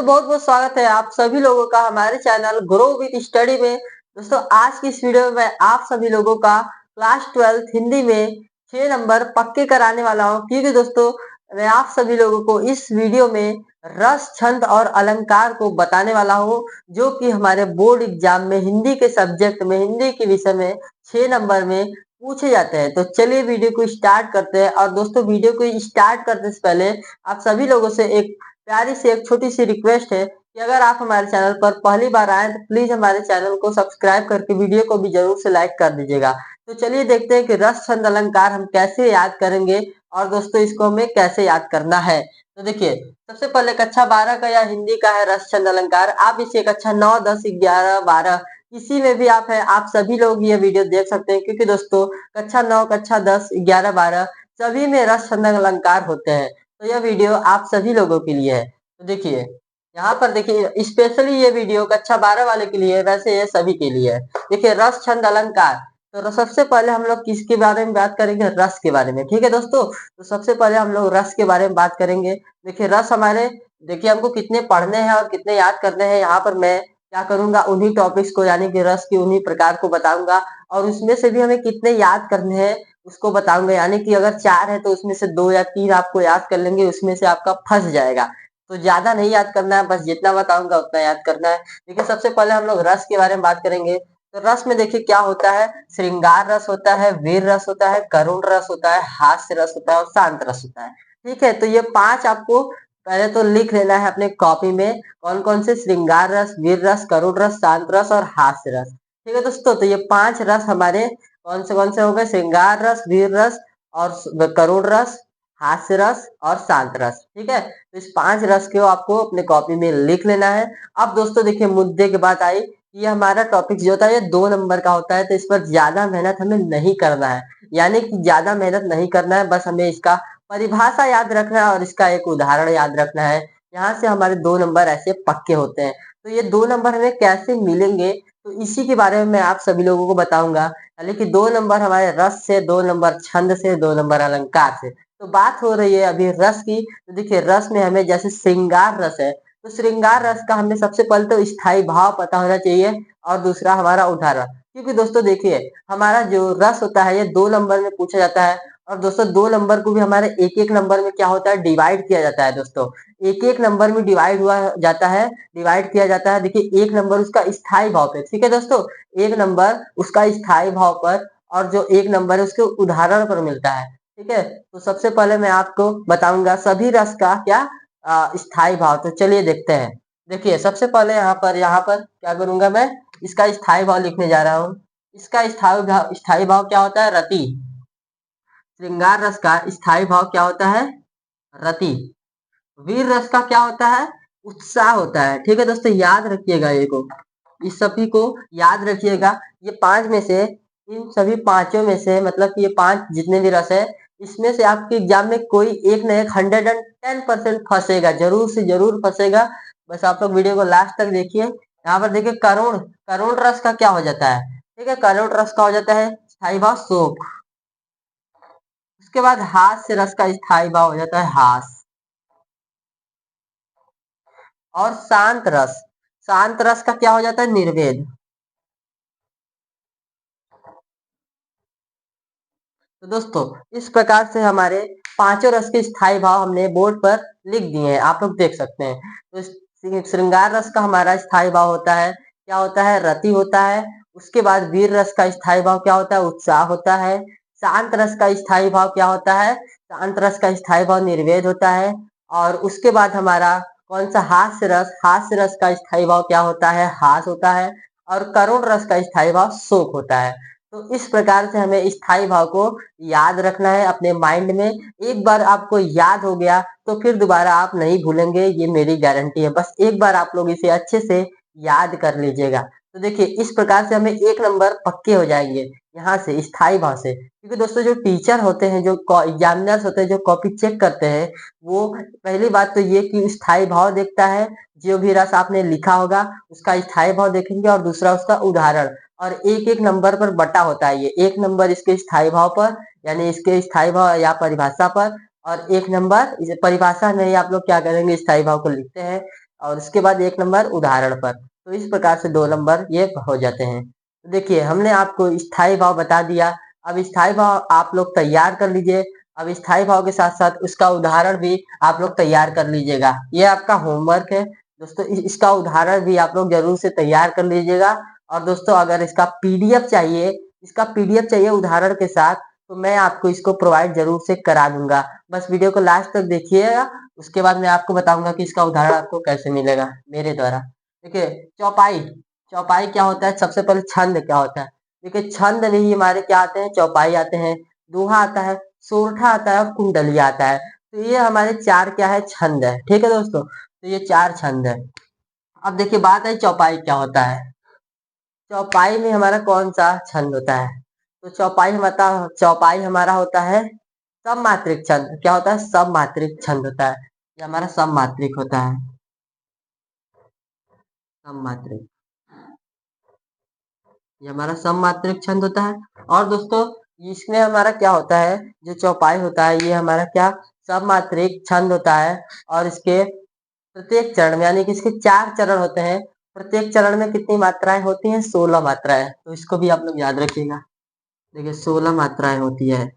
तो बहुत बहुत स्वागत है आप सभी लोगों का हमारे चैनल ग्रो विद स्टडी में। दोस्तों आज की इस वीडियो में मैं आप सभी लोगों का क्लास 12 हिंदी में 6 नंबर पक्के कराने वाला हूं, क्योंकि दोस्तों मैं आप सभी लोगों को इस वीडियो में रस छंद और अलंकार को बताने वाला हूं, जो कि हमारे बोर्ड एग्जाम में हिंदी के सब्जेक्ट में हिंदी के विषय में 6 नंबर में पूछे जाते हैं। तो चलिए वीडियो को स्टार्ट करते हैं। और दोस्तों वीडियो को स्टार्ट करने से पहले आप सभी लोगों से एक प्यारी सी एक छोटी सी रिक्वेस्ट है कि अगर आप हमारे चैनल पर पहली बार आए तो प्लीज हमारे चैनल को सब्सक्राइब करके वीडियो को भी जरूर से लाइक कर दीजिएगा। तो चलिए देखते हैं कि रस छंद अलंकार हम कैसे याद करेंगे और दोस्तों इसको हमें कैसे याद करना है। तो देखिए सबसे पहले कक्षा 12 का या हिंदी का है रस छंद अलंकार। आप इसे कक्षा 9, 10, 11, 12 किसी में भी आप है आप सभी लोग ये वीडियो देख सकते हैं, क्योंकि दोस्तों कक्षा 9, कक्षा 10, 11, 12 सभी में रस छंद अलंकार होते हैं। तो यह वीडियो आप सभी लोगों के लिए है। तो देखिए यहाँ पर देखिए स्पेशली ये वीडियो कक्षा 12 वाले के लिए है, वैसे ये सभी के लिए है। देखिए रस छंद अलंकार। तो सबसे पहले हम लोग किसके बारे में बात करेंगे? रस के बारे में। ठीक है दोस्तों, तो सबसे पहले हम लोग रस के बारे में बात करेंगे। देखिए रस हमारे, देखिए हमको कितने पढ़ने हैं और कितने याद करने हैं। यहाँ पर मैं क्या करूंगा, उन्हीं टॉपिक्स को यानी कि रस के उन्हीं प्रकार को बताऊंगा, और उसमें से भी हमें कितने याद करने हैं उसको बताऊंगा। यानी कि अगर 4 है तो उसमें से 2 या 3 आपको याद कर लेंगे, उसमें से आपका फंस जाएगा। तो ज्यादा नहीं याद करना है, बस जितना बताऊंगा उतना याद करना है। देखिए सबसे पहले हम लोग रस के बारे में बात करेंगे। तो रस में देखिए क्या होता है, श्रृंगार रस होता है, वीर रस होता है, करुण रस होता है, हास्य रस होता है और शांत रस होता है। ठीक है, तो ये 5 आपको पहले तो लिख लेना है अपने कॉपी में, कौन कौन से? श्रृंगार रस, वीर रस, करुण रस, शांत रस और हास्य रस। ठीक है दोस्तों, तो ये 5 रस हमारे कौन से हो गए? श्रृंगार रस, वीर रस और करुण रस, हास्य रस और शांत रस। ठीक है, तो इस 5 रस को आपको अपने कॉपी में लिख लेना है। अब दोस्तों देखिए मुद्दे की बात आई, ये हमारा टॉपिक जो होता है ये 2 नंबर का होता है, तो इस पर ज्यादा मेहनत हमें नहीं करना है। यानी कि ज्यादा मेहनत नहीं करना है, बस हमें इसका परिभाषा याद रखना है और इसका एक उदाहरण याद रखना है। यहाँ से हमारे 2 नंबर ऐसे पक्के होते हैं। तो ये 2 नंबर हमें कैसे मिलेंगे, तो इसी के बारे में मैं आप सभी लोगों को बताऊंगा। यानी कि 2 नंबर हमारे रस से, 2 नंबर छंद से, 2 नंबर अलंकार से। तो बात हो रही है अभी रस की। तो देखिए रस में हमें जैसे श्रृंगार रस है, तो श्रृंगार रस का हमें सबसे पहले तो स्थायी भाव पता होना चाहिए, और दूसरा हमारा उदाहरण। क्योंकि दोस्तों देखिए हमारा जो रस होता है ये 2 नंबर में पूछा जाता है, और दोस्तों 2 नंबर को भी हमारे एक एक नंबर में क्या होता है? डिवाइड किया जाता है। दोस्तों एक एक नंबर में डिवाइड हुआ जाता है, डिवाइड किया जाता है। देखिए एक नंबर उसका स्थायी भाव पे, ठीक है दोस्तों, एक नंबर उसका स्थायी भाव पर, और जो एक नंबर है उसके उदाहरण पर मिलता है। ठीक है, तो सबसे पहले मैं आपको बताऊंगा सभी रस का क्या स्थायी भाव। तो चलिए देखते हैं। देखिए सबसे पहले यहाँ पर क्या करूंगा मैं, इसका स्थायी भाव लिखने जा रहा हूँ। इसका स्थायी भाव क्या होता है? रति। श्रृंगार रस का स्थायी भाव क्या होता है? रति। वीर रस का क्या होता है? उत्साह होता है। ठीक है दोस्तों, याद रखिएगा ये को, इस सभी को याद रखिएगा। ये 5 में से, इन सभी पांचों में से, मतलब कि ये 5 जितने भी रस है, इसमें से आपके एग्जाम में कोई एक न एक 110% फंसेगा, जरूर से जरूर फंसेगा। बस आप लोग वीडियो को लास्ट तक देखिए। यहाँ पर देखिए करुण, करुण रस का क्या हो जाता है? ठीक है, करुण रस का हो जाता है स्थायी भाव शोक। उसके बाद हास्य रस का स्थायी भाव हो जाता है हास। और शांत रस, शांत रस का क्या हो जाता है? निर्वेद। तो दोस्तों इस प्रकार से हमारे पांचों रस के स्थायी भाव हमने बोर्ड पर लिख दिए हैं, आप लोग देख सकते हैं। तो श्रृंगार रस का हमारा स्थायी भाव होता है, क्या होता है? रति होता है। उसके बाद वीर रस का स्थायी भाव क्या होता है? उत्साह होता है। शांत रस का स्थायी भाव क्या होता है? शांत रस का स्थायी भाव निर्वेद होता है। और उसके बाद हमारा कौन सा? हास्य रस, हास्य रस का स्थायी भाव क्या होता है? हास होता है। और करुण रस का स्थायी भाव शोक होता है। तो इस प्रकार से हमें स्थायी भाव को याद रखना है अपने माइंड में। एक बार आपको याद हो गया तो फिर दोबारा आप नहीं भूलेंगे, ये मेरी गारंटी है। बस एक बार आप लोग इसे अच्छे से याद कर लीजिएगा। तो देखिए इस प्रकार से हमें 1 नंबर पक्के हो जाएंगे यहाँ से स्थायी भाव से। क्योंकि दोस्तों जो टीचर होते हैं, जो एग्जामिनर्स होते हैं, जो कॉपी चेक करते हैं, वो पहली बात तो ये कि स्थायी भाव देखता है, जो भी रस आपने लिखा होगा उसका स्थायी भाव देखेंगे, और दूसरा उसका उदाहरण। और एक एक नंबर पर बटा होता है, ये एक नंबर इसके स्थायी भाव पर, यानी इसके स्थायी भाव या परिभाषा पर, और एक नंबर इसे परिभाषा नहीं, आप लोग क्या करेंगे स्थायी भाव को लिखते हैं, और उसके बाद 1 नंबर उदाहरण पर। तो इस प्रकार से 2 नंबर ये हो जाते हैं। तो देखिए हमने आपको स्थायी भाव बता दिया। अब स्थायी भाव आप लोग तैयार कर लीजिए। अब स्थायी भाव के साथ-साथ उसका उदाहरण भी आप लोग तैयार कर लीजिएगा। ये आपका होमवर्क है। दोस्तों इसका उदाहरण भी आप लोग ज़रूर से तैयार कर लीजिएगा। और दोस्तों अगर इसका पीडीएफ चाहिए उदाहरण के साथ, तो मैं आपको इसको प्रोवाइड ज़रूर से करा दूँगा। बस वीडियो को लास्ट तक देखिएगा, उसके बाद मैं आपको बताऊँगा कि इसका उदाहरण आपको कैसे मिलेगा मेरे द्वारा। देखिए चौपाई, चौपाई क्या होता है? सबसे पहले छंद क्या होता है? देखिए छंद में ही हमारे क्या आते हैं? चौपाई आते हैं, दोहा आता है, सोरठा आता है और कुंडलिया आता है। तो ये हमारे 4 क्या है? छंद है। ठीक है दोस्तों? तो ये 4 छंद है। अब देखिए बात आई चौपाई क्या होता है? चौपाई में हमारा कौन सा छंद होता है? तो चौपाई हमारा होता है सममात्रिक छंद। क्या होता है? सममात्रिक छंद होता है। ये हमारा सममात्रिक होता है। सममात्रिक, ये हमारा सममात्रिक छंद होता है। और दोस्तों इसमें हमारा क्या होता है? जो चौपाई होता है ये हमारा क्या सममात्रिक छंद होता है। और इसके प्रत्येक चरण में यानी कि इसके 4 चरण होते हैं। प्रत्येक चरण में कितनी मात्राएं होती हैं? 16 मात्राएं। तो इसको भी आप लोग याद रखिएगा। देखिए 16 मात्राएं होती है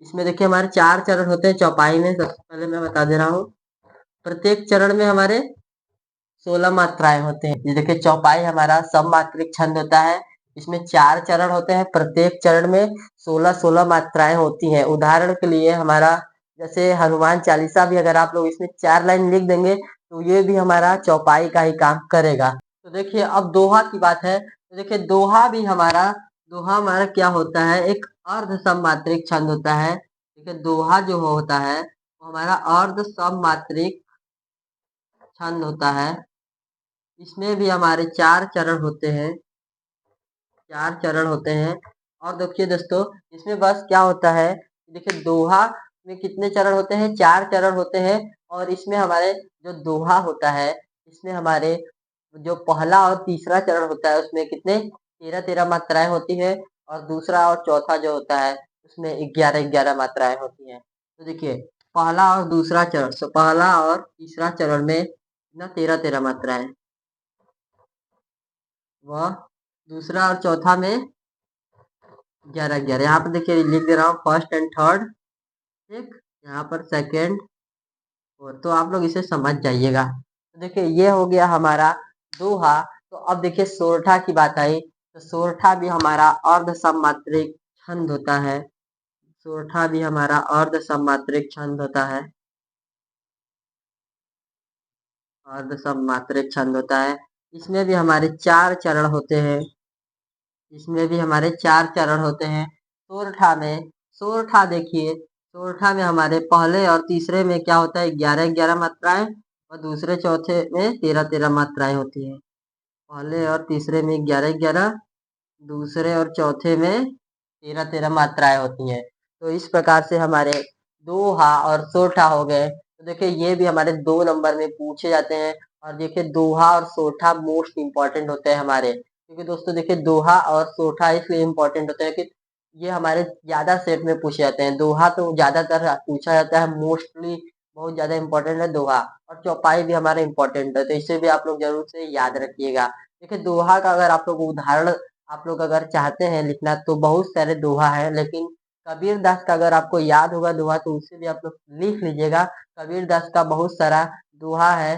इसमें। देखिए हमारे 4 चरण होते हैं चौपाई में। सबसे पहले मैं बता दे रहा हूँ, प्रत्येक चरण में हमारे 16 मात्राएं होते हैं। ये देखिए चौपाई हमारा सममात्रिक छंद होता है। इसमें 4 चरण होते हैं, प्रत्येक चरण में 16-16 मात्राएं होती हैं। उदाहरण के लिए हमारा जैसे हनुमान चालीसा भी अगर आप लोग इसमें 4 लाइन लिख देंगे तो ये भी हमारा चौपाई का ही काम करेगा। तो देखिए अब दोहा की बात है। तो देखिए दोहा हमारा क्या होता है? एक अर्ध सममात्रिक छंद होता है। देखिए दोहा जो होता है वो हमारा अर्ध सममात्रिक छंद होता है। इसमें भी हमारे 4 चरण होते हैं। 4 चरण होते हैं। और देखिए दोस्तों इसमें बस क्या होता है? देखिए दोहा में कितने चरण होते हैं? 4 चरण होते हैं। और इसमें हमारे जो दोहा होता है इसमें हमारे जो पहला और तीसरा चरण होता है उसमें कितने 13-13 मात्राएं होती है। और दूसरा और चौथा जो होता है उसमें 11-11 मात्राएं होती हैं। तो देखिए पहला और दूसरा चरण, पहला और तीसरा चरण में ना 13-13 मात्राएं, वह दूसरा और चौथा में 11-11। यहाँ पे देखिए लिख दे रहा हूँ फर्स्ट एंड थर्ड, ठीक, यहाँ पर सेकेंड और, तो आप लोग इसे समझ जाइएगा। तो देखिए ये हो गया हमारा दोहा। तो अब देखिए सोरठा की बात आई। तो सोरठा भी हमारा अर्ध सममात्रिक छंद होता है। सोरठा भी हमारा अर्ध सममात्रिक छंद होता है। अर्ध सममात्रिक छंद होता है। इसमें भी हमारे 4 चरण होते हैं। इसमें भी हमारे 4 चरण होते हैं। सोरठा में, सोरठा देखिए सोरठा में हमारे पहले और तीसरे में क्या होता है? 11-11 मात्राएं और दूसरे चौथे में 13-13 मात्राएं होती हैं। पहले और तीसरे में 11-11, दूसरे और चौथे में 13-13 मात्राएं होती हैं। तो इस प्रकार से हमारे दोहा और सोरठा हो गए। तो देखिए ये भी हमारे 2 नंबर में पूछे जाते हैं। और देखिए दोहा और सोरठा मोस्ट इम्पॉर्टेंट होते हैं हमारे, क्योंकि दोस्तों देखिए दोहा और सोरठा इसलिए इम्पोर्टेंट होते हैं कि ये हमारे ज्यादा सेट में पूछे जाते हैं। दोहा तो ज्यादातर पूछा जाता है, मोस्टली बहुत ज्यादा इम्पोर्टेंट है दोहा। और चौपाई भी हमारा इम्पोर्टेंट है, तो इसे भी आप लोग जरूर से याद रखिएगा। देखिए दोहा का अगर आप लोग उदाहरण आप लोग अगर चाहते हैं लिखना तो बहुत सारे दोहा है, लेकिन कबीर दास का अगर आपको याद होगा दोहा तो उसे भी आप लोग लिख लीजिएगा। कबीर दास का बहुत सारा दोहा है।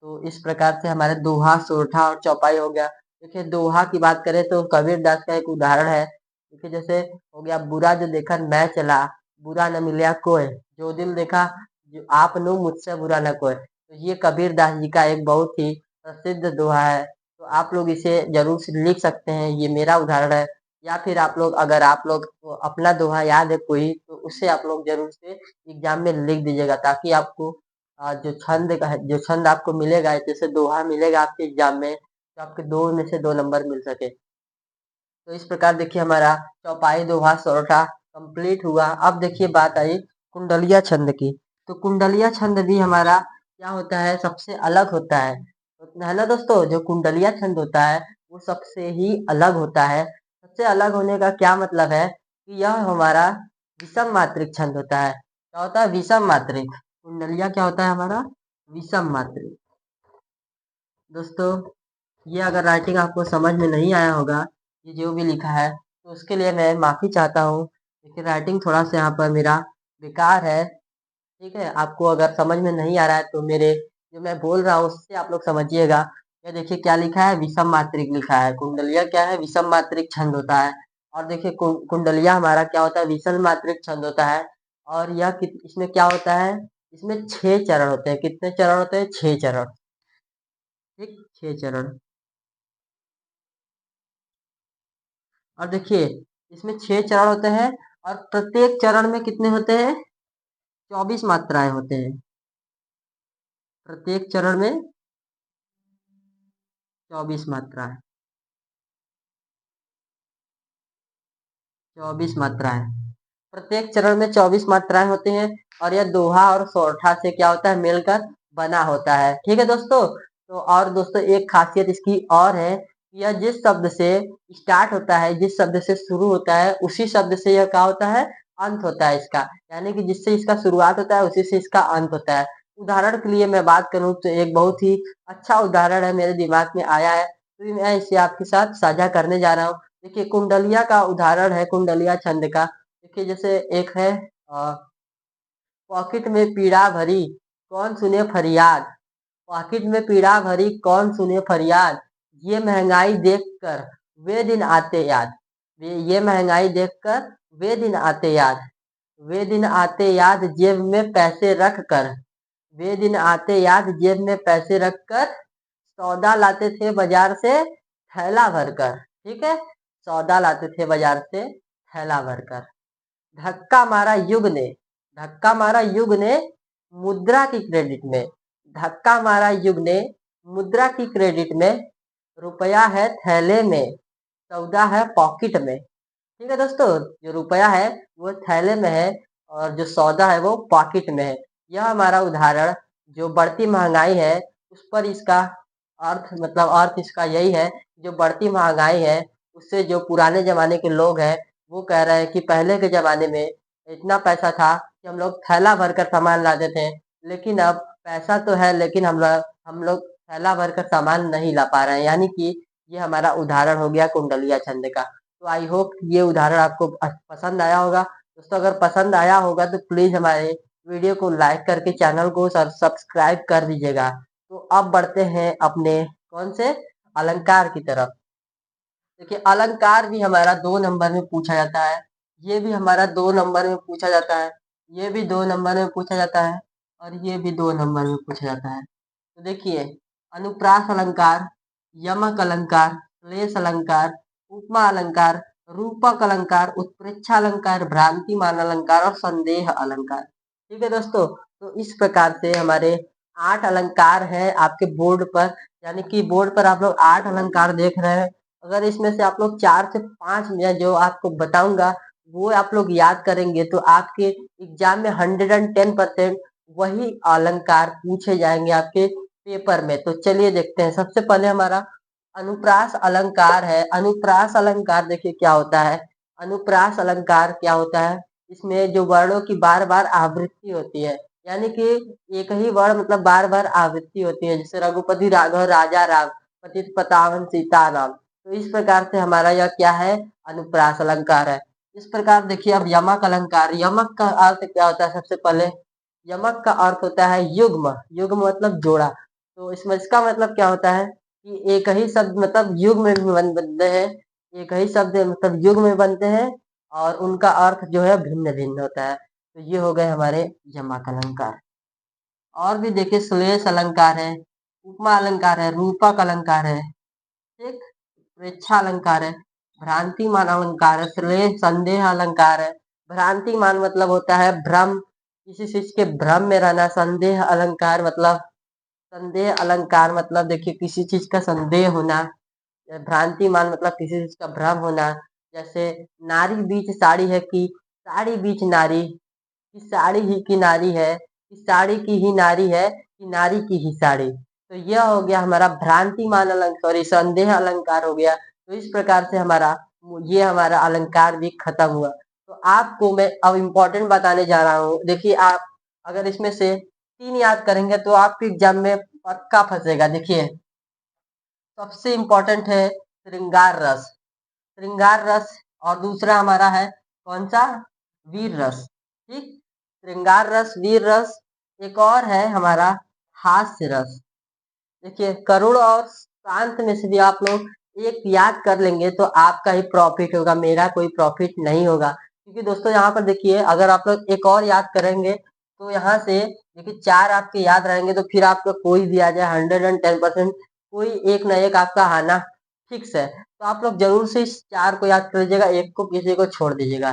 तो इस प्रकार से हमारे दोहा, सोरठा और चौपाई हो गया। देखिए दोहा की बात करें तो कबीर दास का एक उदाहरण है। देखिए जैसे हो गया, बुरा जो देखा मैं चला, बुरा न मिला कोई, जो दिल देखा जो आप नो मुझसे बुरा न कोई। तो ये कबीर दास जी का एक बहुत ही प्रसिद्ध दोहा है। तो आप लोग इसे जरूर से लिख सकते हैं, ये मेरा उदाहरण है। या फिर आप लोग अगर आप लोग को अपना दोहा याद है कोई तो उसे आप लोग जरूर से एग्जाम में लिख दीजिएगा, ताकि आपको जो छंद का है, जो छंद आपको मिलेगा जैसे दोहा मिलेगा आपके एग्जाम में, तो आपके 2 में से 2 नंबर मिल सके। तो इस प्रकार देखिए हमारा चौपाई, दोहा, सोरठा कंप्लीट हुआ। अब देखिए बात आई कुंडलिया छंद की। तो कुंडलिया छंद भी हमारा क्या होता है? सबसे अलग होता है ना दोस्तों? जो कुंडलिया छंद होता है वो सबसे ही अलग होता है। सबसे अलग होने का क्या मतलब है कि यह हमारा विषम मात्रिक छंद होता है। क्या होता है? विषम मात्रिक। कुंडलिया क्या होता है हमारा? विषम मात्रिक। दोस्तों ये अगर राइटिंग आपको समझ में नहीं आया होगा, ये जो भी लिखा है, तो उसके लिए मैं माफ़ी चाहता हूँ। देखिए राइटिंग थोड़ा सा यहाँ पर मेरा बेकार है, ठीक है। आपको अगर समझ में नहीं आ रहा है तो मेरे जो मैं बोल रहा हूँ उससे आप लोग समझिएगा। ये देखिए क्या लिखा है, विषम मात्रिक लिखा है। कुंडलिया क्या है? विषम मात्रिक छंद होता है। और देखिए कुंडलिया हमारा क्या होता है? विषम मात्रिक छंद होता है। और यह इसमें क्या होता है? इसमें 6 चरण होते हैं। कितने चरण होते हैं? 6 चरण। ठीक, 6 चरण। और देखिए इसमें 6 चरण होते हैं और प्रत्येक चरण में कितने होते हैं? 24 मात्राएं होते हैं। प्रत्येक चरण में 24 मात्राएं। 24 मात्राएं। प्रत्येक चरण में 24 मात्राएं होती हैं। और यह दोहा और सोरठा से क्या होता है? मिलकर बना होता है। ठीक है दोस्तों। तो और दोस्तों एक खासियत इसकी और है, यह जिस शब्द से स्टार्ट होता है, जिस शब्द से शुरू होता है, उसी शब्द से यह क्या होता है? अंत होता है इसका। यानी कि जिससे इसका शुरुआत होता है उसी से इसका अंत होता है। उदाहरण के लिए मैं बात करूं तो एक बहुत ही अच्छा उदाहरण है, मेरे दिमाग में आया है, तो मैं इसे आपके साथ साझा करने जा रहा हूँ। देखिए कुंडलिया का उदाहरण है, कुंडलिया छंद का। देखिए जैसे एक है, पॉकेट में पीड़ा भरी कौन सुने फरियाद। पॉकेट में पीड़ा भरी कौन सुने फरियाद, ये महंगाई देखकर वे दिन आते याद। ये महंगाई देखकर वे दिन आते याद। वे दिन आते याद जेब में पैसे रख कर। वे दिन आते याद जेब में पैसे रख कर, सौदा लाते थे बाजार से थैला भरकर। ठीक है, सौदा लाते थे बाजार से थैला भरकर। धक्का मारा युग ने। धक्का मारा युग ने मुद्रा की क्रेडिट में। धक्का मारा युग ने मुद्रा की क्रेडिट में। रुपया है थैले में, सौदा है पॉकेट में। ठीक है दोस्तों, जो रुपया है वो थैले में है और जो सौदा है वो पॉकेट में है। यह हमारा उदाहरण जो बढ़ती महंगाई है उस पर इसका अर्थ, मतलब अर्थ इसका यही है। जो बढ़ती महंगाई है उससे जो पुराने जमाने के लोग हैं वो कह रहे हैं कि पहले के जमाने में इतना पैसा था कि हम लोग थैला भरकर सामान लाते थे, लेकिन अब पैसा तो है लेकिन हम लोग थैला भरकर सामान नहीं ला पा रहे हैं। यानी कि ये हमारा उदाहरण हो गया कुंडलिया छंद का। तो आई होप ये उदाहरण आपको पसंद आया होगा। दोस्तों अगर पसंद आया होगा तो प्लीज हमारे वीडियो को लाइक करके चैनल को सब्सक्राइब कर दीजिएगा। तो अब बढ़ते हैं अपने कौन से अलंकार की तरफ। देखिए अलंकार भी हमारा 2 नंबर में पूछा जाता है। ये भी हमारा 2 नंबर में पूछा जाता है। ये भी 2 नंबर में पूछा जाता है। और ये भी 2 नंबर में पूछा जाता है। तो देखिए अनुप्रास अलंकार, यमक अलंकार, क्लेश अलंकार, उपमा अलंकार, रूपक अलंकार, उत्प्रेक्षा अलंकार, भ्रांतिमान अलंकार और संदेह अलंकार। ठीक है दोस्तों, तो इस प्रकार से हमारे 8 अलंकार हैं आपके बोर्ड पर। यानी कि बोर्ड पर आप लोग 8 अलंकार देख रहे हैं। अगर इसमें से आप लोग 4 से 5 में जो आपको बताऊंगा वो आप लोग याद करेंगे तो आपके एग्जाम में 110% वही अलंकार पूछे जाएंगे आपके पेपर में। तो चलिए देखते हैं। सबसे पहले हमारा अनुप्रास अलंकार है। अनुप्रास अलंकार देखिए क्या होता है। अनुप्रास अलंकार क्या होता है? इसमें जो वर्णों की बार बार आवृत्ति होती है, यानी कि एक ही वर्ण मतलब बार बार आवृत्ति होती है, जैसे रघुपति राघव राजा राम, पतित पावन सीता राम। तो इस प्रकार से हमारा यह क्या है? अनुप्रास अलंकार है। इस प्रकार देखिए अब यमक अलंकार। यमक का अर्थ क्या होता है? सबसे पहले यमक का अर्थ होता है युग्म। युग्म मतलब जोड़ा। तो इसमें इसका मतलब क्या होता है कि एक ही शब्द मतलब युग्म में भी बनते हैं। एक ही शब्द मतलब युग्म में बनते हैं और उनका अर्थ जो है भिन्न भिन्न होता है। तो ये हो गए हमारे यमक अलंकार। और भी देखिए श्लेष अलंकार है, उपमा अलंकार है, रूपक अलंकार है, ठीक, प्रेक्षा अलंकार है, भ्रांतिमान अलंकार है, श्लेष संदेह अलंकार है। भ्रांतिमान मतलब होता है भ्रम, किसी चीज के भ्रम में रहना। संदेह अलंकार मतलब, संदेह अलंकार मतलब देखिए किसी चीज का संदेह होना। भ्रांतिमान मतलब किसी चीज का भ्रम होना। जैसे नारी बीच साड़ी है कि साड़ी बीच नारी, कि साड़ी ही की नारी है, कि साड़ी की ही नारी है, कि नारी की ही साड़ी। तो यह हो गया हमारा भ्रांतिमान अलंकार, सॉरी संदेह अलंकार हो गया। तो इस प्रकार से ये हमारा अलंकार भी खत्म हुआ। तो आपको मैं अब इम्पोर्टेंट बताने जा रहा हूँ। देखिए आप अगर इसमें से 3 याद करेंगे तो आपके एग्जाम में पक्का फंसेगा। देखिए, सबसे इम्पोर्टेंट है श्रृंगार रस, श्रृंगार रस। और दूसरा हमारा है कौन सा? वीर रस। ठीक, श्रृंगार रस, वीर रस। एक और है हमारा हास्य रस। देखिए, करुण और शांत में से भी आप लोग एक याद कर लेंगे तो आपका ही प्रॉफिट होगा, मेरा कोई प्रॉफिट नहीं होगा। क्योंकि दोस्तों यहाँ पर देखिए, अगर आप लोग एक और याद करेंगे तो यहाँ से देखिए 4 आपके याद रहेंगे तो फिर आपका कोई भी आ जाए 110% कोई एक ना एक आपका आना फिक्स है। तो आप लोग जरूर से इस 4 को याद कर लीजिएगा, एक को किसी को छोड़ दीजिएगा।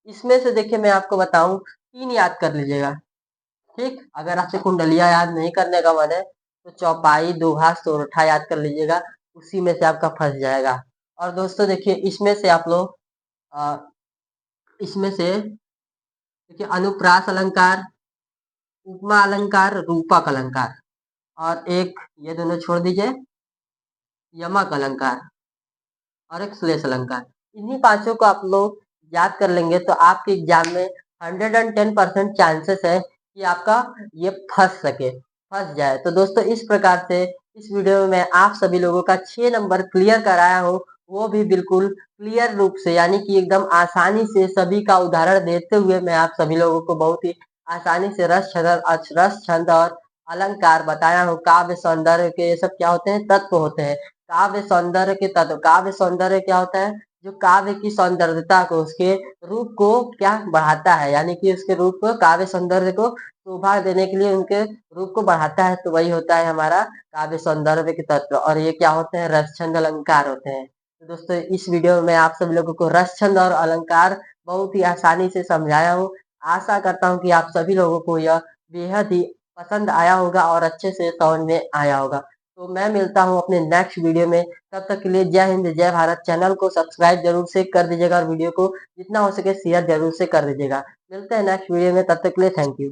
इसमें से देखिए मैं आपको बताऊं, 3 याद कर लीजिएगा। ठीक, अगर आपसे कुंडलिया याद नहीं करने का मन है तो चौपाई, दोहा, सोरठा याद कर लीजिएगा, उसी में से आपका फंस जाएगा। और दोस्तों देखिए, इसमें से आप लोग इसमें से देखिए अनुप्रास अलंकार, उपमा अलंकार, रूपक अलंकार, और एक ये दोनों छोड़ दीजिए, यमक अलंकार और एक श्लेष अलंकार। इन्हीं पांचों को आप लोग याद कर लेंगे तो आपके एग्जाम में 110% चांसेस है कि आपका ये फंस जाए। तो दोस्तों इस प्रकार से इस वीडियो में मैं आप सभी लोगों का 6 नंबर क्लियर कराया हूँ, वो भी बिल्कुल क्लियर रूप से, यानी कि एकदम आसानी से सभी का उदाहरण देते हुए मैं आप सभी लोगों को बहुत ही आसानी से रस छंद और अलंकार बताया हूँ। काव्य सौंदर्य के ये सब क्या होते हैं? तत्व होते हैं। काव्य सौंदर्य के तत्व, काव्य सौंदर्य क्या होता है? जो काव्य की सौंदर्यता को, उसके रूप को क्या बढ़ाता है, यानी कि उसके रूप को, काव्य सौंदर्य को शोभा देने के लिए उनके रूप को बढ़ाता है, तो वही होता है हमारा काव्य सौंदर्य के तत्व। और ये क्या होते हैं? रस छंद अलंकार होते हैं। तो दोस्तों इस वीडियो में मैं आप सभी लोगों को रस छंद और अलंकार बहुत ही आसानी से समझाया हूँ। आशा करता हूँ कि आप सभी लोगों को यह बेहद ही पसंद आया होगा और अच्छे से समझ में आया होगा। तो मैं मिलता हूँ अपने नेक्स्ट वीडियो में, तब तक के लिए जय हिंद जय भारत। चैनल को सब्सक्राइब जरूर से कर दीजिएगा और वीडियो को जितना हो सके शेयर जरूर से कर दीजिएगा। मिलते हैं नेक्स्ट वीडियो में, तब तक के लिए थैंक यू।